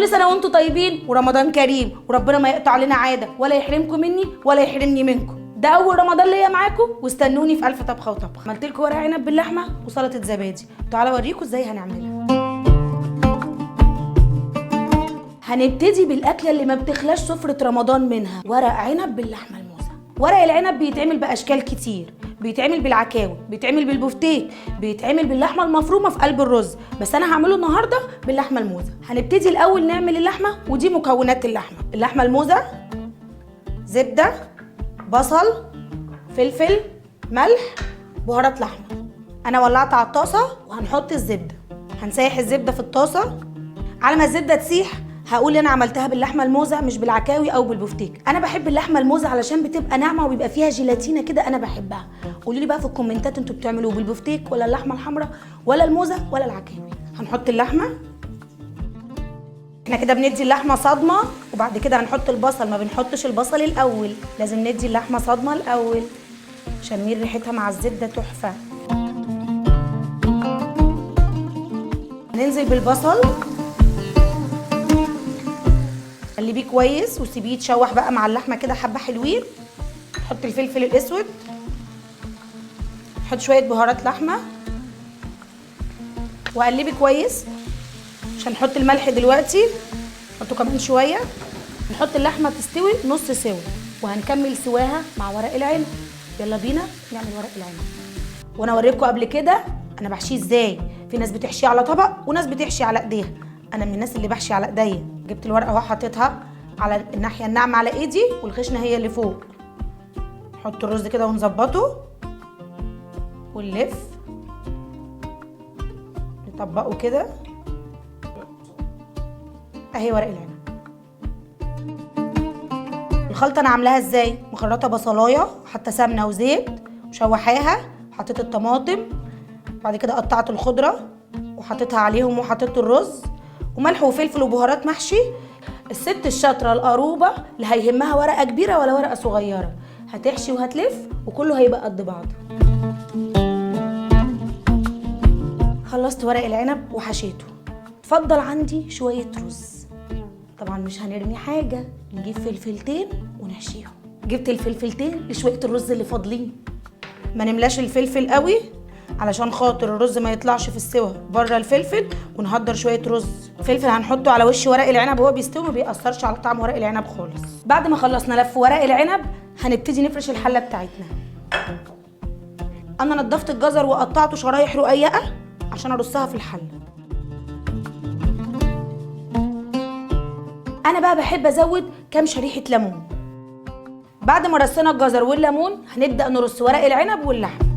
كل سنه وانتم طيبين ورمضان كريم، وربنا ما يقطع لنا عاده ولا يحرمكم مني ولا يحرمني منكم. ده اول رمضان ليا معاكم، واستنوني في الف طبخه وطبخ. عملت لكم ورق عنب باللحمه وسلطه زبادي، تعالوا اوريكم ازاي هنعملها. هنبتدي بالاكله اللي ما بتخلاش سفره رمضان منها، ورق عنب باللحمه الموزه. ورق العنب بيتعمل باشكال كتير، بيتعمل بالعكاوي، بيتعمل بالبفتيك، بيتعمل باللحمه المفرومه في قلب الرز، بس انا هعمله النهارده باللحمه الموزه. هنبتدي الاول نعمل اللحمه، ودي مكونات اللحمه. اللحمه الموزه، زبده، بصل، فلفل، ملح، بهارات لحمه. انا ولعت على الطاسه وهنحط الزبده. هنسيح الزبده في الطاسه. على ما الزبده تسيح هقول انا عملتها باللحمه الموزه مش بالعكاوي او بالبفتيك. انا بحب اللحمه الموزه علشان بتبقى ناعمه وبيبقى فيها جيلاتينه كده، انا بحبها. قولوا لي بقى في الكومنتات انتوا بتعملوه بالبفتيك ولا اللحمه الحمراء ولا الموزه ولا العكاوي. هنحط اللحمه. احنا كده بندي اللحمه صدمه، وبعد كده هنحط البصل. ما بنحطش البصل الاول، لازم ندي اللحمه صدمه الاول عشان مير ريحتها مع الزبده تحفه. ننزل بالبصل، قلبيه كويس وسيبيه يتشوح بقى مع اللحمه كده حبه حلوين. نحط الفلفل الاسود، نحط شويه بهارات لحمه وقلبي كويس. مش هنحط الملح دلوقتي، نحطه كمان شويه. نحط اللحمه تستوي نص سوا، وهنكمل سواها مع ورق العنب. يلا بينا نعمل ورق العنب. وانا اوريكم قبل كده انا بحشيه ازاي. في ناس بتحشيه على طبق وناس بتحشي على ايديها، انا من الناس اللي بحشي على ايديا. جبت الورقه اهو، حطيتها على الناحيه الناعمه على ايدي والخشنه هي اللي فوق. نحط الرز كده ونظبطه ونلف، نطبقه كده. اهي ورق العنب. الخلطه انا عاملاها ازاي؟ مخرطه بصلايه، حتى سمنه وزيت وشوحاها، حطيت الطماطم، بعد كده قطعت الخضره وحطيتها عليهم، وحطيت الرز وملح وفلفل وبهارات محشي. الست الشاطره القروبه اللي هيهمها ورقه كبيره ولا ورقه صغيره، هتحشي وهتلف وكله هيبقى قد بعضه. خلصت ورق العنب وحشيته. اتفضل عندي شويه رز. طبعا مش هنرمي حاجه، نجيب فلفلتين ونحشيهم. جبت الفلفلتين لشويه الرز اللي فاضلين. ما نملاش الفلفل قوي علشان خاطر الرز ما يطلعش في السوا بره الفلفل، ونهدر شويه رز. الفلفل هنحطه على وش ورق العنب وهو بيستوي، ما بيأثرش على طعم ورق العنب خالص. بعد ما خلصنا لف ورق العنب هنبتدي نفرش الحله بتاعتنا. انا نضفت الجزر وقطعته شرايح رقيقه عشان ارصها في الحله. انا بقى بحب ازود كام شريحه ليمون. بعد ما رصينا الجزر والليمون هنبدا نرص ورق العنب واللحم.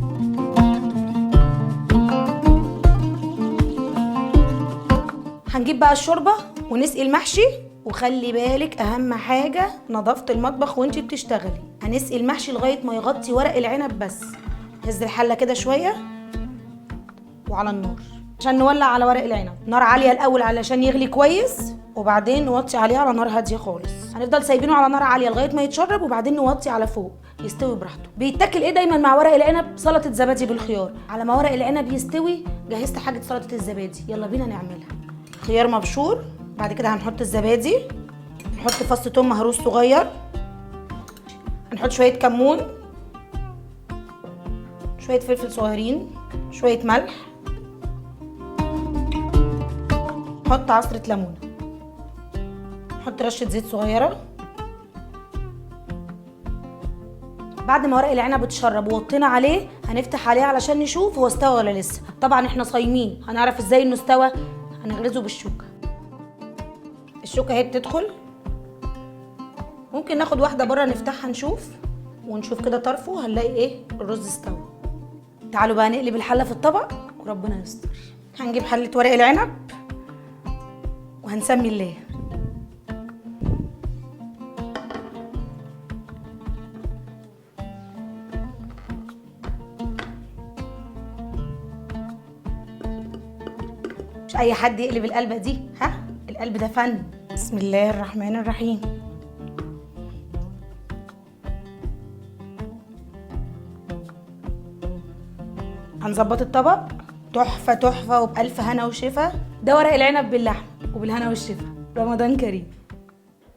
هنجيب بقى الشوربه ونسقي المحشي. وخلي بالك اهم حاجه نظافه المطبخ وانتي بتشتغلي. هنسقي المحشي لغايه ما يغطي ورق العنب بس. هز الحله كده شويه وعلى النار عشان نولع على ورق العنب. نار عاليه الاول علشان يغلي كويس، وبعدين نوطي عليه على نار هاديه خالص. هنفضل سايبينه على نار عاليه لغايه ما يتشرب، وبعدين نوطي على فوق يستوي براحته. بيتاكل ايه دايما مع ورق العنب؟ سلطه زبادي بالخيار. على ما ورق العنب يستوي جهزت حاجه سلطه الزبادي، يلا بينا نعملها. خيار مبشور، بعد كده هنحط الزبادي، نحط فص ثوم مهروس صغير، هنحط شويه كمون، شويه فلفل صغيرين، شويه ملح، نحط عصره ليمونه، نحط رشه زيت صغيره. بعد ما ورق العنب اتشرب ووطينا عليه هنفتح عليه علشان نشوف هو استوى ولا لسه. طبعا احنا صايمين، هنعرف ازاي انه استوى؟ هنغرزه بالشوكه. الشوكه اهي بتدخل، ممكن ناخد واحده بره نفتحها ونشوف كده طرفه، هنلاقي ايه؟ الرز استوى. تعالوا بقى نقلب الحله في الطبق وربنا يستر. هنجيب حله ورق العنب وهنسمي الله. مش اي حد يقلب القلبه دي، ها؟ القلب ده فن. بسم الله الرحمن الرحيم. هنظبط الطبق تحفه تحفه وبألف هنا وشفا. ده ورق العنب باللحمه وبالهنا والشفا. رمضان كريم.